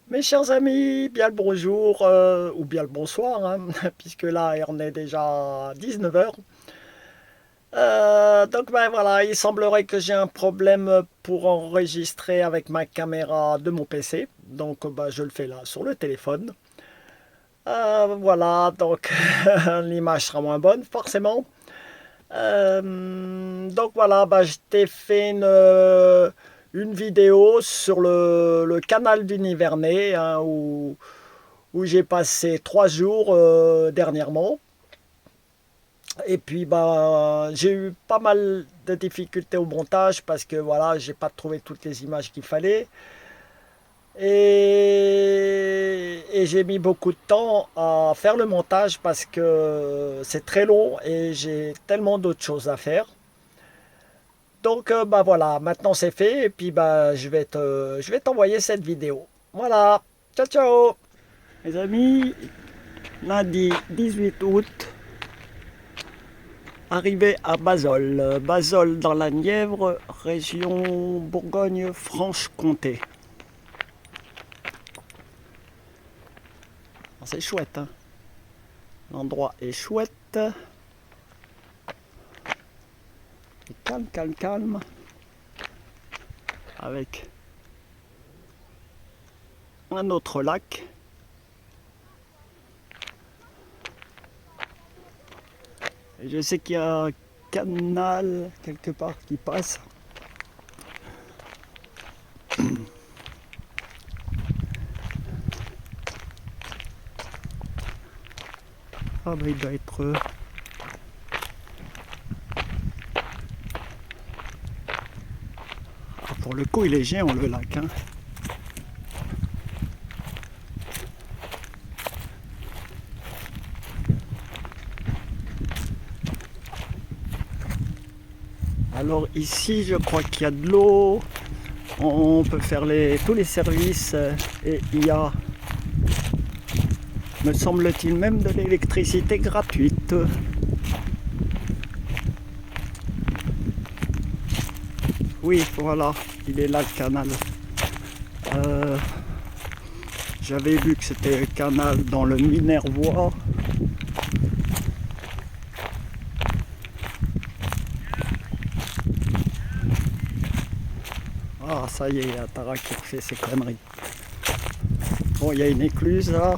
Mes chers amis, bien le bonjour ou bien le bonsoir, hein, puisque là on est déjà 19 heures. Donc ben voilà, il semblerait que j'ai un problème pour enregistrer avec ma caméra de mon PC. Donc ben, je le fais là sur le téléphone. Voilà, donc l'image sera moins bonne forcément. Donc voilà, bah, je t'ai fait une vidéo sur le canal du Nivernais, hein, où j'ai passé 3 jours dernièrement. Et puis bah, j'ai eu pas mal de difficultés au montage parce que voilà, j'ai pas trouvé toutes les images qu'il fallait. Et j'ai mis beaucoup de temps à faire le montage parce que c'est très long et j'ai tellement d'autres choses à faire. Donc bah voilà, maintenant c'est fait et puis bah je vais t'envoyer cette vidéo. Voilà, ciao ciao. Les amis, lundi 18 août, arrivé à Bazol. Bazol dans la Nièvre, région Bourgogne-Franche-Comté. C'est chouette, hein. L'endroit est chouette. Et calme, calme, calme. Avec un autre lac. Et je sais qu'il y a un canal quelque part qui passe. Ah bah il doit être... Ah, pour le coup il est géant le lac, hein. Alors ici je crois qu'il y a de l'eau. On peut faire tous les services et il y a, me semble-t-il, même de l'électricité gratuite. Oui, voilà, il est là le canal. Euh, J'avais vu que c'était un canal dans le Minervois. Ah, ça y est, il y a Tara qui fait ses conneries. Bon, il y a une écluse là.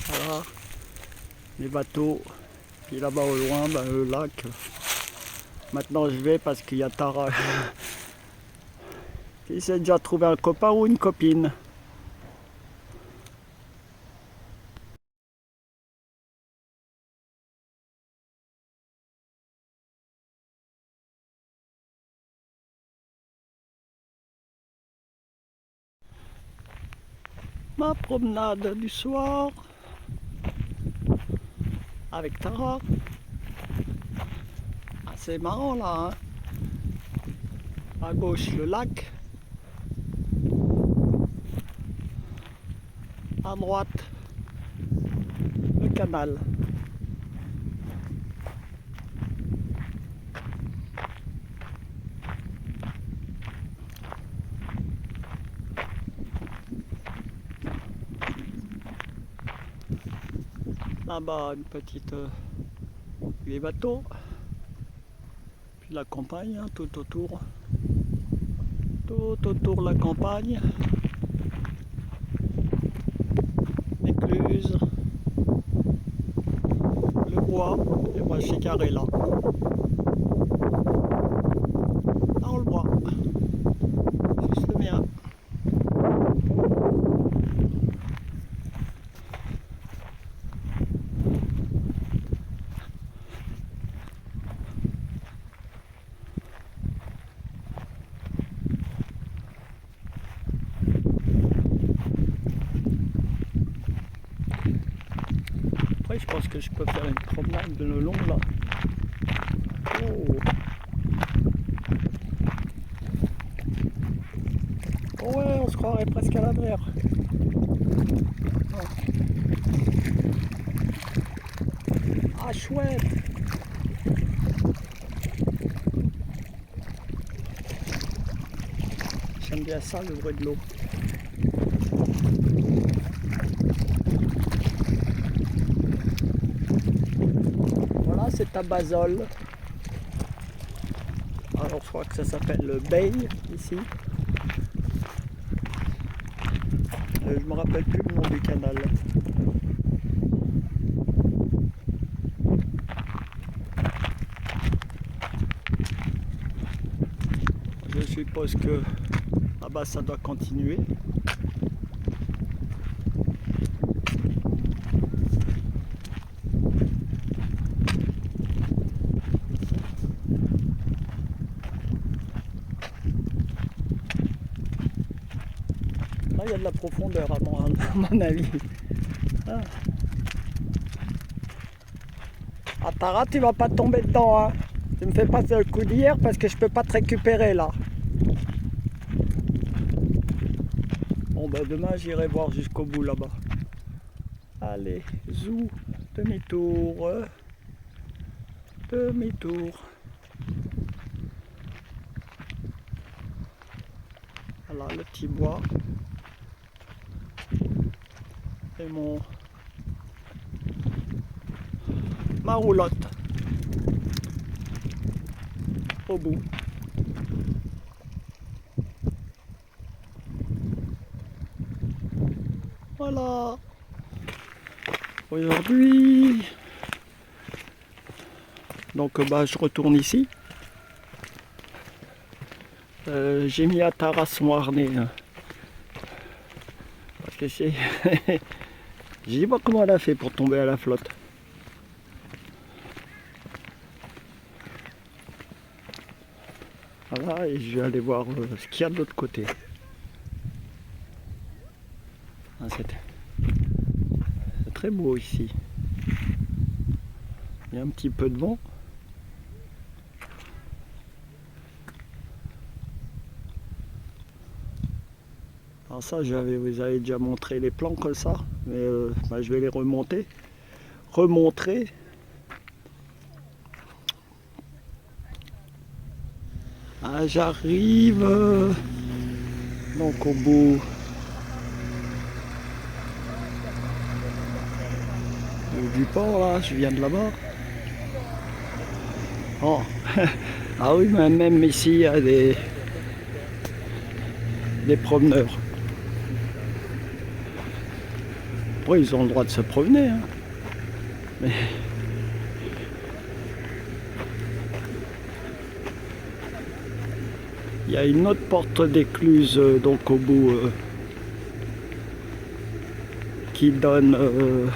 Voilà, les bateaux. Puis là-bas au loin, bah, le lac. Maintenant je vais parce qu'il y a Tara. Il s'est déjà trouvé un copain ou une copine. Ma promenade du soir avec Tara. Ah, c'est marrant là, hein. À gauche le lac, à droite le canal. Là-bas une petite les bateaux, puis la campagne, hein, tout autour la campagne, l'écluse, le bois, et moi je suis carré là. Dans le bois, juste le mien. Après je pense que je peux faire une promenade le long là. Oh, oh ouais, on se croirait presque à la mer. Ah chouette. J'aime bien ça, le bruit de l'eau. Voilà, c'est à Basole. Alors je crois que ça s'appelle le Bay ici. Je me rappelle plus le nom du canal. Je suppose que là-bas ça doit continuer. Là il y a de la profondeur à mon avis. Ah. Ah, Tara, tu vas pas tomber dedans, hein. Tu me fais pas ce coup d'hier parce que je peux pas te récupérer là. Bon ben demain j'irai voir jusqu'au bout là-bas. Allez, zou, demi-tour, demi-tour. Voilà le petit bois. Et ma roulotte au bout. Voilà. Aujourd'hui, donc bah, je retourne ici. J'ai mis à Tara son harnais. Hein. Parce que j'ai dit pas comment elle a fait pour tomber à la flotte. Voilà, et je vais aller voir ce qu'il y a de l'autre côté. Ah, c'est très beau ici. Il y a un petit peu de vent. Alors ça, vous avez déjà montré les plans comme ça, mais bah, je vais les remontrer. Ah, j'arrive donc au bout du port là, je viens de là-bas. Oh. Ah oui, mais même ici il y a des promeneurs. Bon, ils ont le droit de se promener, hein. Mais il y a une autre porte d'écluse donc au bout qui donne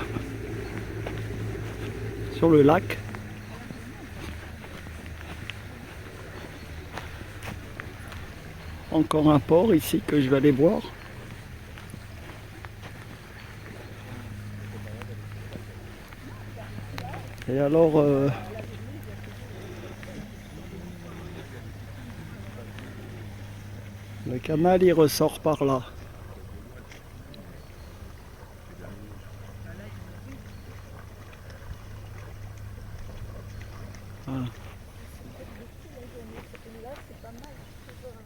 sur le lac. Encore un port ici que je vais aller voir. Et alors le canal il ressort par là. Voilà.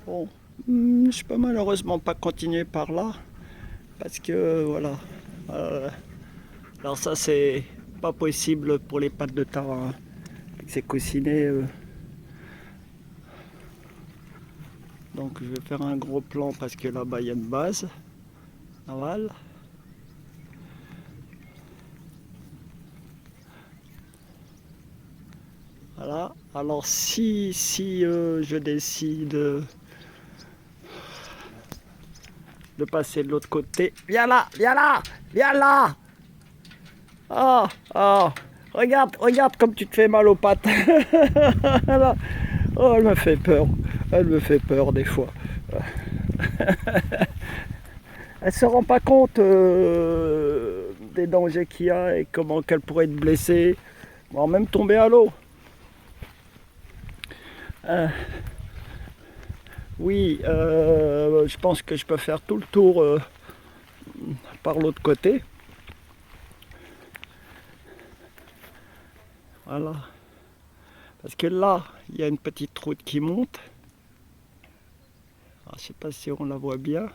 Bon, je peux malheureusement pas continuer par là parce que voilà. Alors ça c'est pas possible pour les pattes de Tara. Hein. C'est coussiné. Donc je vais faire un gros plan parce que là-bas il y a une base navale. Voilà. Alors si je décide de passer de l'autre côté, viens là, viens là, viens là. Oh, oh, regarde comme tu te fais mal aux pattes. Oh, elle me fait peur des fois. Elle se rend pas compte des dangers qu'il y a et comment qu'elle pourrait être blessée, voire même tomber à l'eau. Oui, je pense que je peux faire tout le tour par l'autre côté. Voilà. Parce que là, il y a une petite route qui monte. je sais pas si on la voit bien.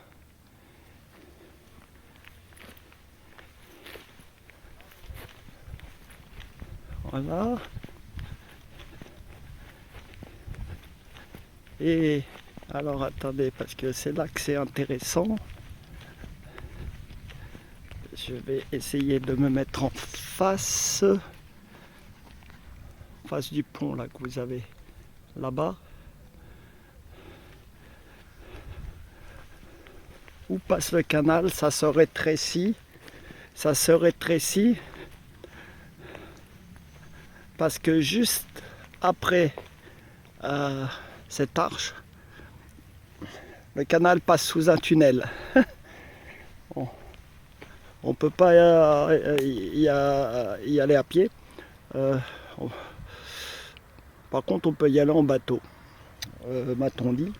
Voilà. Et alors attendez, parce que c'est là que c'est intéressant. Je vais essayer de me mettre en face du pont là que vous avez là-bas. Où passe le canal, ça se rétrécit. Ça se rétrécit parce que juste après cette arche, le canal passe sous un tunnel. On ne peut pas y aller à pied. Par contre, on peut y aller en bateau, m'a-t-on dit.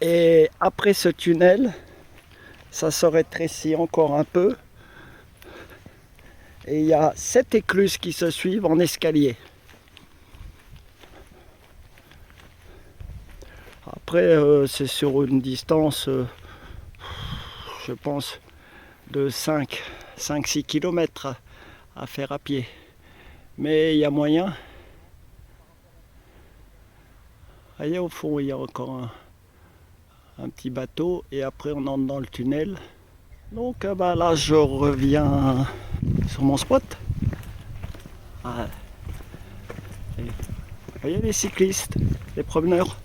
Et après ce tunnel, ça se rétrécit encore un peu. Et il y a 7 écluses qui se suivent en escalier. Après, c'est sur une distance, je pense, de 5-6 km à faire à pied. Mais il y a moyen. Voyez, au fond, il y a encore un petit bateau et après on entre dans le tunnel. Donc là, je reviens sur mon spot. Ah. Vous voyez les cyclistes, les promeneurs.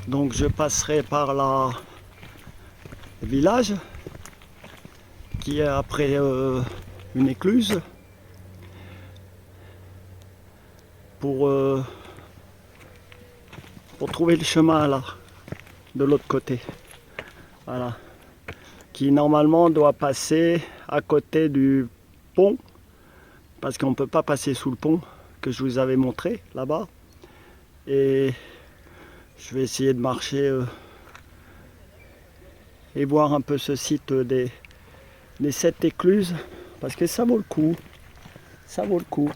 Donc je passerai par le village qui est après une écluse pour trouver le chemin là de l'autre côté. Voilà. Qui normalement doit passer à côté du pont parce qu'on ne peut pas passer sous le pont que je vous avais montré là-bas. Et je vais essayer de marcher et voir un peu ce site des 7 écluses parce que ça vaut le coup. Ça vaut le coup.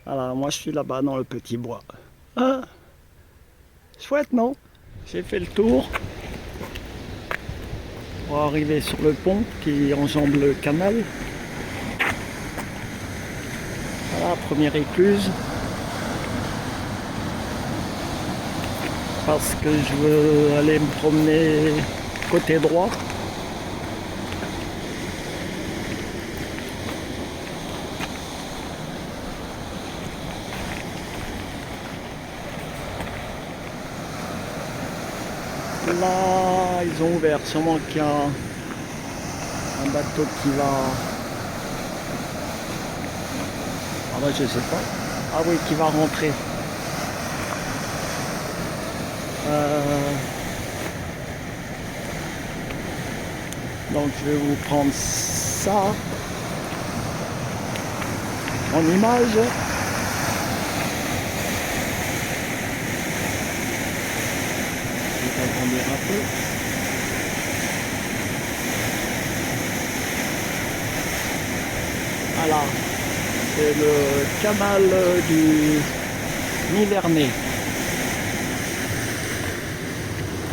Voilà, moi je suis là-bas dans le petit bois. Ah, chouette, non? J'ai fait le tour pour arriver sur le pont qui enjambe le canal. Voilà, première écluse. Parce que je veux aller me promener côté droit. Là, ils ont ouvert, sûrement qu'il y a un bateau qui va... Ah bah je sais pas. Ah oui, qui va rentrer. Donc je vais vous prendre ça en image. Je vais agrandir un peu. Voilà, c'est le canal du Nivernais.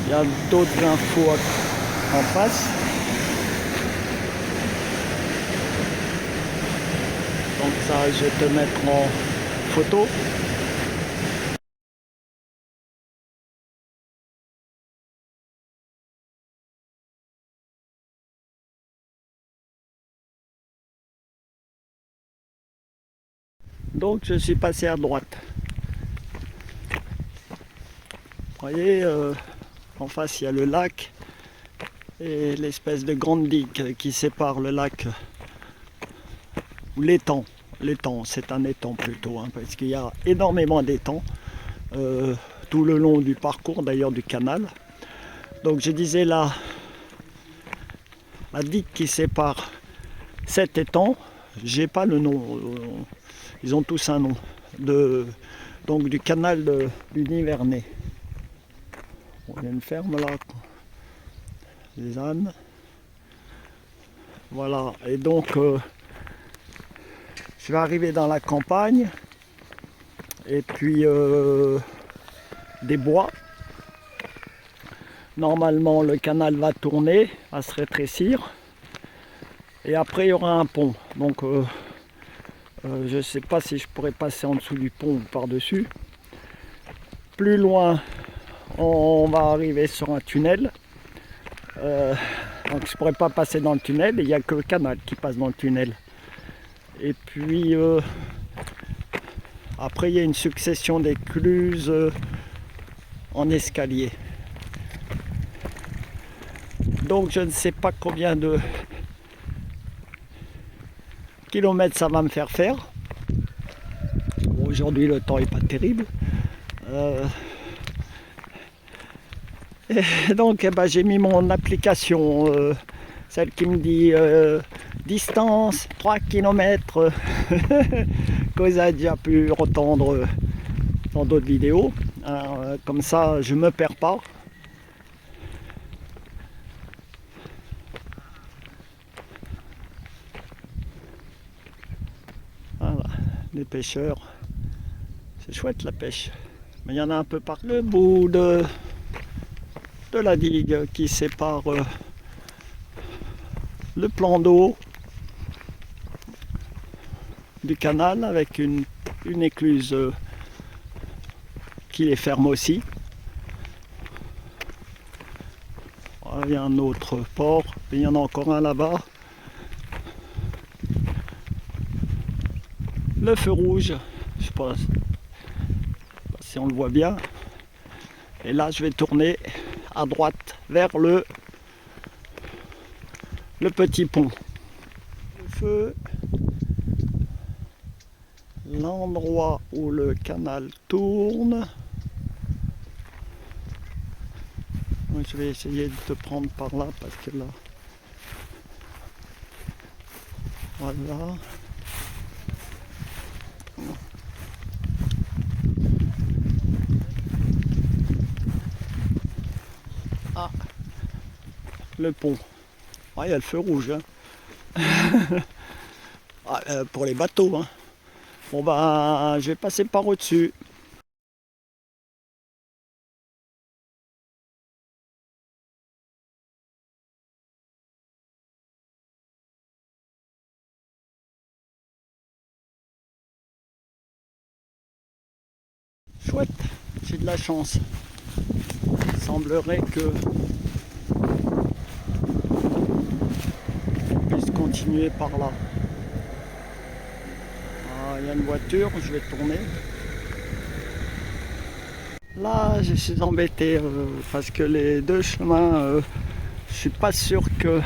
Il y a d'autres infos en face. Donc ça, je vais te mettre en photo. Donc je suis passé à droite. Vous voyez, en face il y a le lac et l'espèce de grande digue qui sépare le lac, ou l'étang. L'étang, c'est un étang plutôt, hein, parce qu'il y a énormément d'étangs tout le long du parcours d'ailleurs du canal. Donc je disais là, la digue qui sépare cet étang, j'ai pas le nom, ils ont tous un nom, donc du canal du Nivernais. Il y a une ferme là, les ânes. Voilà, et donc je vais arriver dans la campagne et puis des bois. Normalement le canal va tourner, va se rétrécir et après il y aura un pont. Donc je ne sais pas si je pourrais passer en dessous du pont ou par-dessus. Plus loin, on va arriver sur un tunnel. Donc je ne pourrais pas passer dans le tunnel, il n'y a que le canal qui passe dans le tunnel. Et puis après il y a une succession d'écluses en escalier. Donc je ne sais pas combien de kilomètres ça va me faire faire. Bon, aujourd'hui le temps n'est pas terrible. Et donc eh ben, j'ai mis mon application, celle qui me dit distance 3 km que vous avez déjà pu entendre dans d'autres vidéos. Alors, comme ça je ne me perds pas. Voilà, les pêcheurs. C'est chouette la pêche. Mais il y en a un peu partout. Le bout de la digue qui sépare le plan d'eau du canal avec une écluse qui les ferme aussi. Voilà, il y a un autre port, il y en a encore un là-bas. Le feu rouge, je sais pas si on le voit bien. Et là je vais tourner à droite vers le petit pont. Le feu, l'endroit où le canal tourne. Moi, je vais essayer de te prendre par là parce que là, voilà. Ah, le pont. Ah, il y a le feu rouge. Hein. Ah, pour les bateaux. Hein. Bon bah, je vais passer par au-dessus. Chouette, j'ai de la chance. Il semblerait que on puisse continuer par là. Ah, il y a une voiture, je vais tourner. Là, je suis embêté parce que les deux chemins, je suis pas sûr qu'ils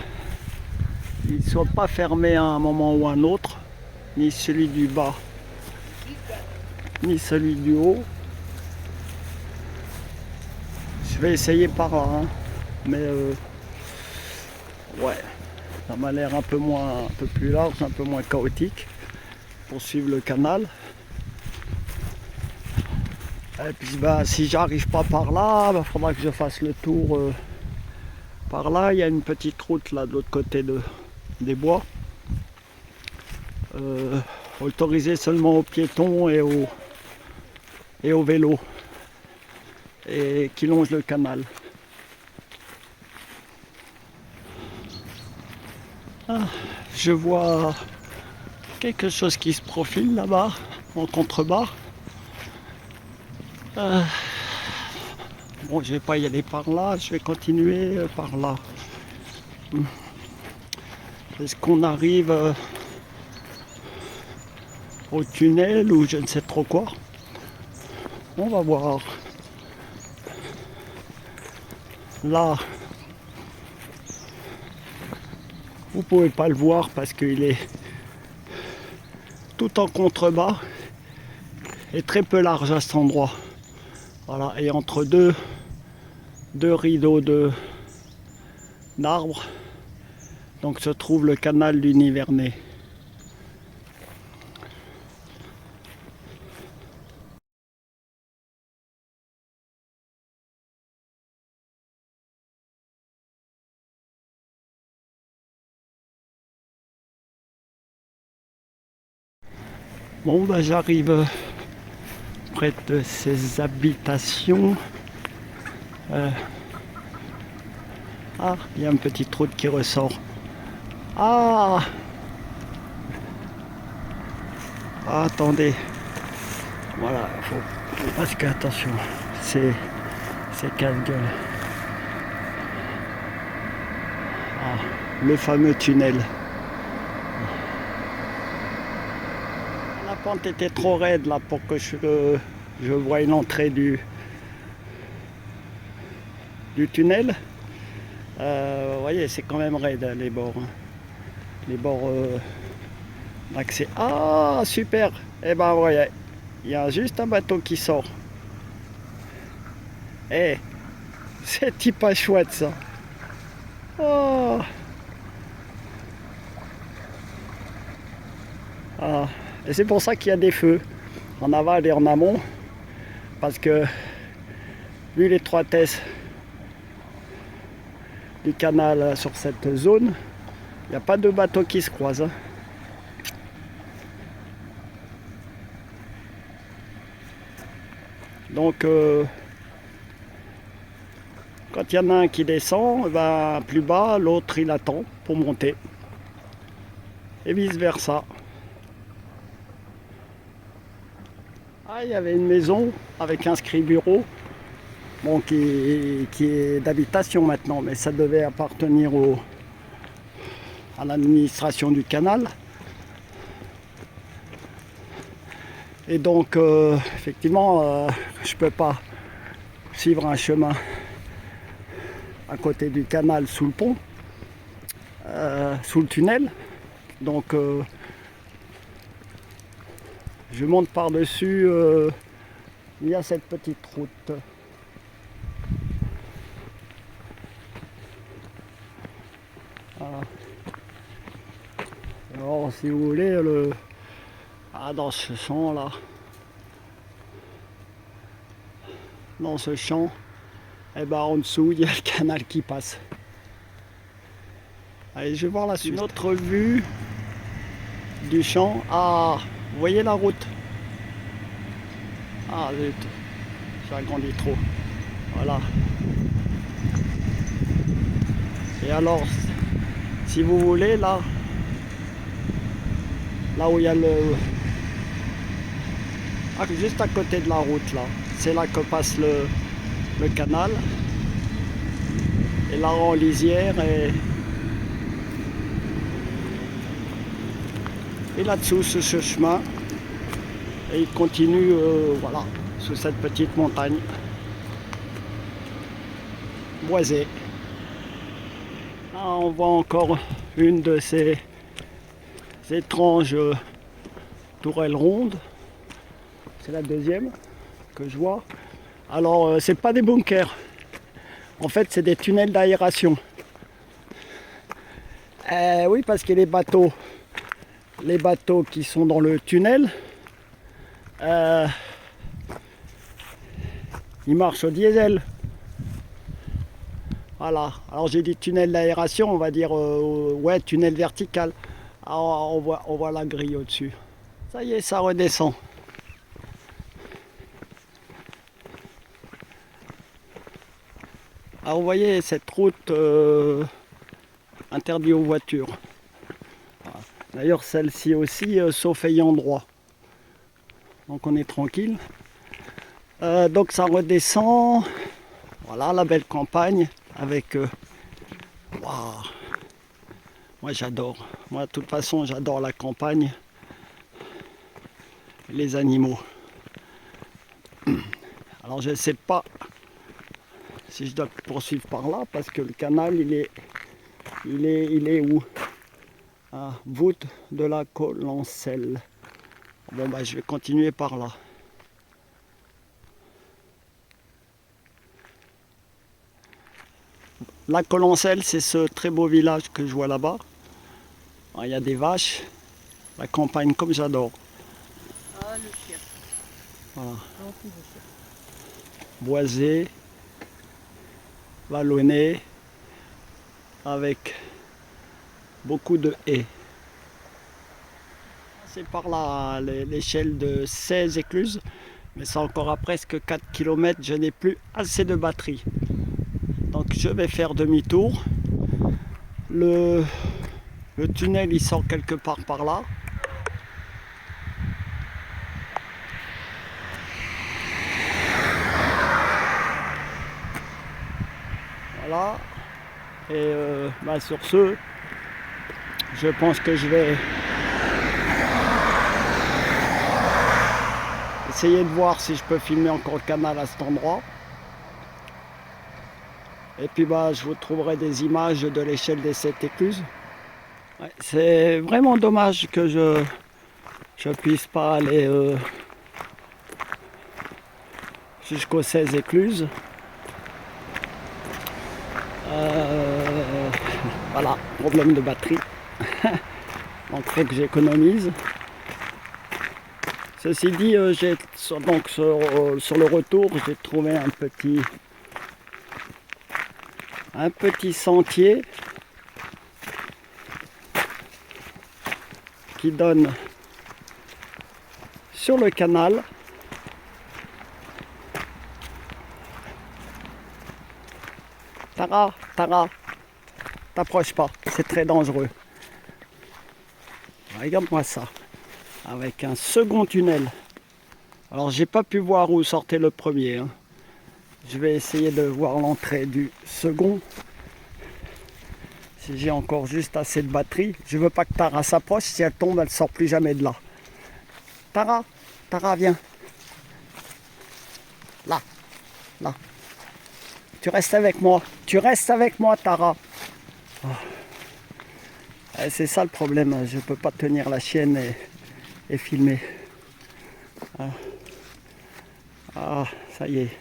ne soient pas fermés à un moment ou à un autre, ni celui du bas, ni celui du haut. Je vais essayer par là, hein. Mais ouais, ça m'a l'air un peu plus large, un peu moins chaotique pour suivre le canal. Et puis bah, si j'arrive pas par là, il faudra que je fasse le tour par là. Il y a une petite route là de l'autre côté des bois. Autorisée seulement aux piétons et aux vélos. Et qui longe le canal. Ah, je vois quelque chose qui se profile là-bas, en contrebas. Bon, je vais pas y aller par là, je vais continuer par là. Est-ce qu'on arrive au tunnel ou je ne sais trop quoi? On va voir. Là, vous pouvez pas le voir parce qu'il est tout en contrebas et très peu large à cet endroit. Voilà, et entre deux rideaux d'arbres, donc se trouve le canal du Nivernais. Bon, ben j'arrive près de ces habitations. Ah, il y a une petite route qui ressort. Ah, ah, attendez. Voilà, parce que attention, c'est casse-gueule. Ah, le fameux tunnel. La pente était trop raide là pour que je voie l'entrée du tunnel. Vous voyez, c'est quand même raide les bords. Hein. Les bords d'accès. Ah, super! Eh ben, voyez, il y a juste un bateau qui sort. Eh, c'est pas chouette ça. Oh. Ah. Et c'est pour ça qu'il y a des feux en aval et en amont, parce que vu l'étroitesse du canal sur cette zone, il n'y a pas de bateaux qui se croisent. Hein. Donc quand il y en a un qui descend, ben, plus bas, l'autre il attend pour monter. Et vice versa. Ah, il y avait une maison avec inscrit bureau, bon, qui est d'habitation maintenant, mais ça devait appartenir à l'administration du canal. Et donc, effectivement, je ne peux pas suivre un chemin à côté du canal sous le pont, sous le tunnel. Donc, je monte par-dessus via cette petite route. Voilà. Alors, si vous voulez, dans ce champ là, dans ce champ, et ben en dessous il y a le canal qui passe. Allez, je vais voir la suite. Une autre vue du champ. Ah, vous voyez la route? Ah zut, j'ai agrandi trop. Voilà. Et alors, si vous voulez, là où il y a juste à côté de la route, là, c'est là que passe le canal. Et là en lisière et là-dessous ce chemin. Et il continue, voilà, sous cette petite montagne boisée. Là, on voit encore une de ces étranges tourelles rondes. C'est la deuxième que je vois. Alors, c'est pas des bunkers. En fait, c'est des tunnels d'aération. Oui, parce que les bateaux qui sont dans le tunnel, ils marchent au diesel. Voilà. Alors j'ai dit tunnel d'aération, on va dire ouais, tunnel vertical. Alors, on voit la grille au-dessus. Ça y est, ça redescend. Alors vous voyez cette route interdite aux voitures. D'ailleurs celle-ci aussi, sauf ayant droit. Donc on est tranquille. Donc ça redescend. Voilà la belle campagne avec... Waouh. Moi j'adore. Moi de toute façon j'adore la campagne. Les animaux. Alors je ne sais pas si je dois poursuivre par là parce que le canal il est où? À voûte de la Coloncelle. Bon bah je vais continuer par là. La Coloncelle, c'est ce très beau village que je vois là-bas. Il y a des vaches, la campagne comme j'adore. Ah, le chien. Voilà. Boisé, vallonné, avec beaucoup de haies. C'est par là l'échelle de 16 écluses Mais c'est encore à presque 4 km, je n'ai plus assez de batterie. Donc je vais faire demi-tour. Le tunnel il sort quelque part par là. Voilà. Et sur ce, je pense que je vais essayer de voir si je peux filmer encore le canal à cet endroit. Et puis je vous trouverai des images de l'échelle des 7 écluses. Ouais, c'est vraiment dommage que je puisse pas aller jusqu'aux 16 écluses. Voilà, problème de batterie. Donc il faut que j'économise. Ceci dit, donc sur le retour, j'ai trouvé un petit sentier qui donne sur le canal. Tara, t'approches pas, c'est très dangereux. Regarde-moi ça, avec un second tunnel. Alors j'ai pas pu voir où sortait le premier, hein. Je vais essayer de voir l'entrée du second. Si j'ai encore juste assez de batterie. Je veux pas que Tara s'approche, si elle tombe, elle sort plus jamais de là. Tara, viens. Là. Tu restes avec moi, Tara. Oh. C'est ça le problème, je peux pas tenir la chienne et filmer. Ah, ça y est,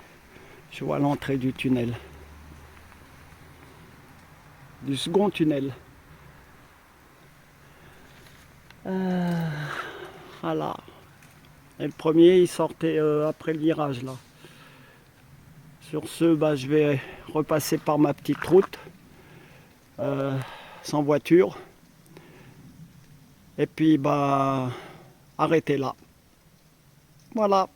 je vois l'entrée du tunnel. Du second tunnel. Voilà. Et le premier, il sortait après le virage là. Sur ce, je vais repasser par ma petite route sans voiture. Et puis arrêter là. Voilà.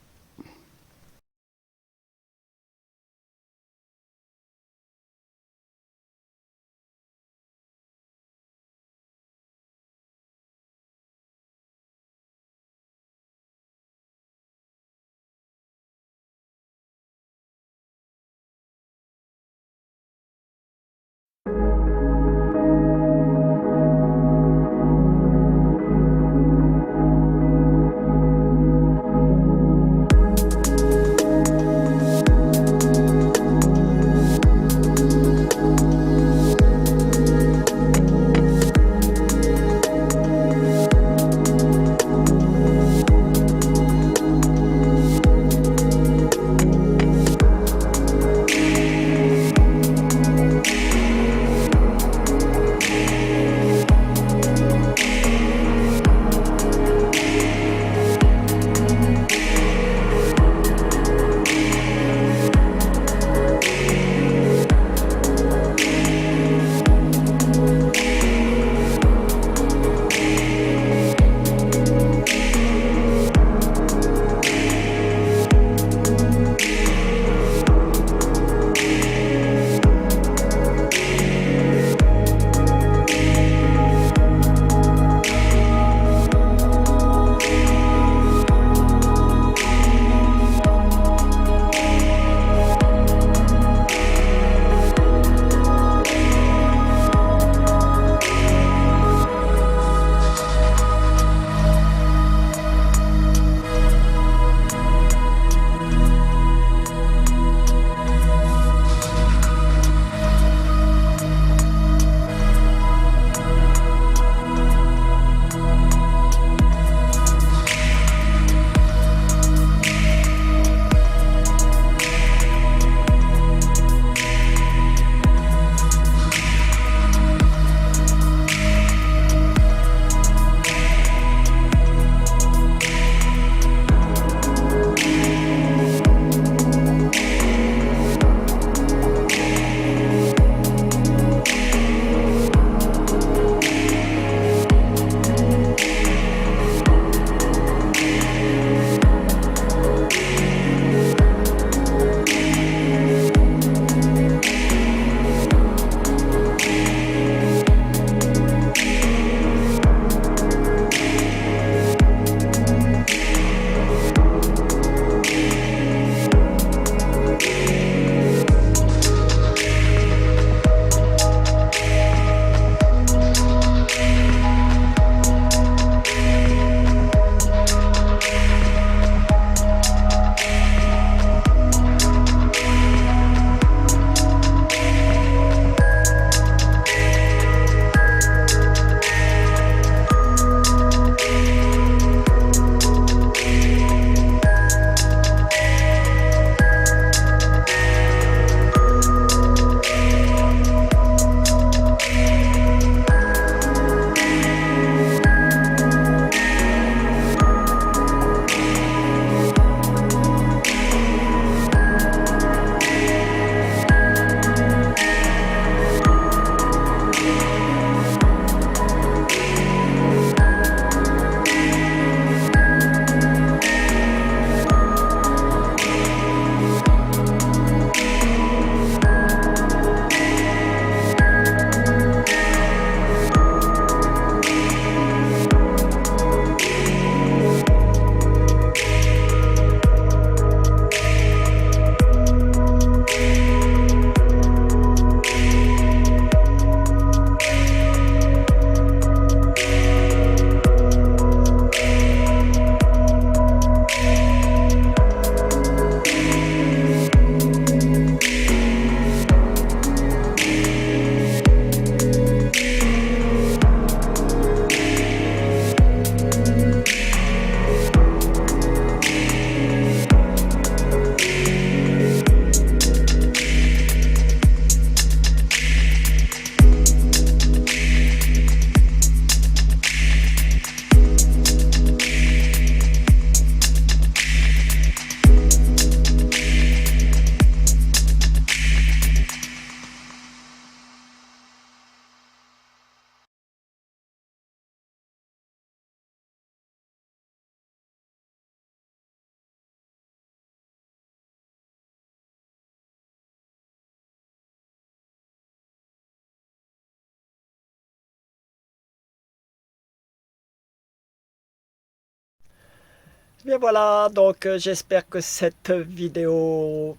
Bien voilà, donc j'espère que cette vidéo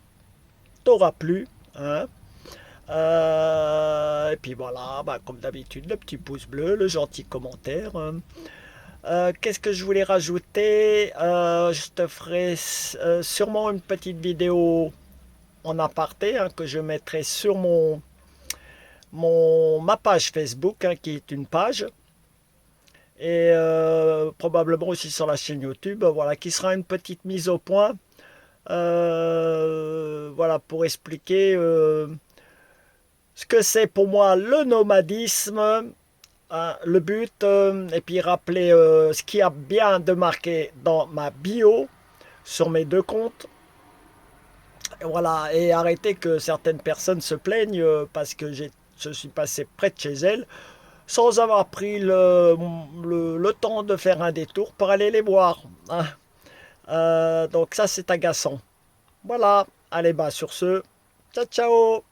t'aura plu, hein. Et puis voilà, bah, comme d'habitude, le petit pouce bleu, le gentil commentaire, hein. Qu'est-ce que je voulais rajouter? Je te ferai sûrement une petite vidéo en aparté, hein, que je mettrai sur ma page Facebook, hein, qui est une page, et probablement aussi sur la chaîne YouTube, voilà, qui sera une petite mise au point, voilà, pour expliquer ce que c'est pour moi le nomadisme, hein, le but, et puis rappeler ce qu'il y a bien de marqué dans ma bio sur mes deux comptes. Et voilà, et arrêter que certaines personnes se plaignent parce que je suis passé près de chez elles sans avoir pris le temps de faire un détour pour aller les voir, hein. Donc ça, c'est agaçant. Voilà, allez, bah sur ce, ciao ciao.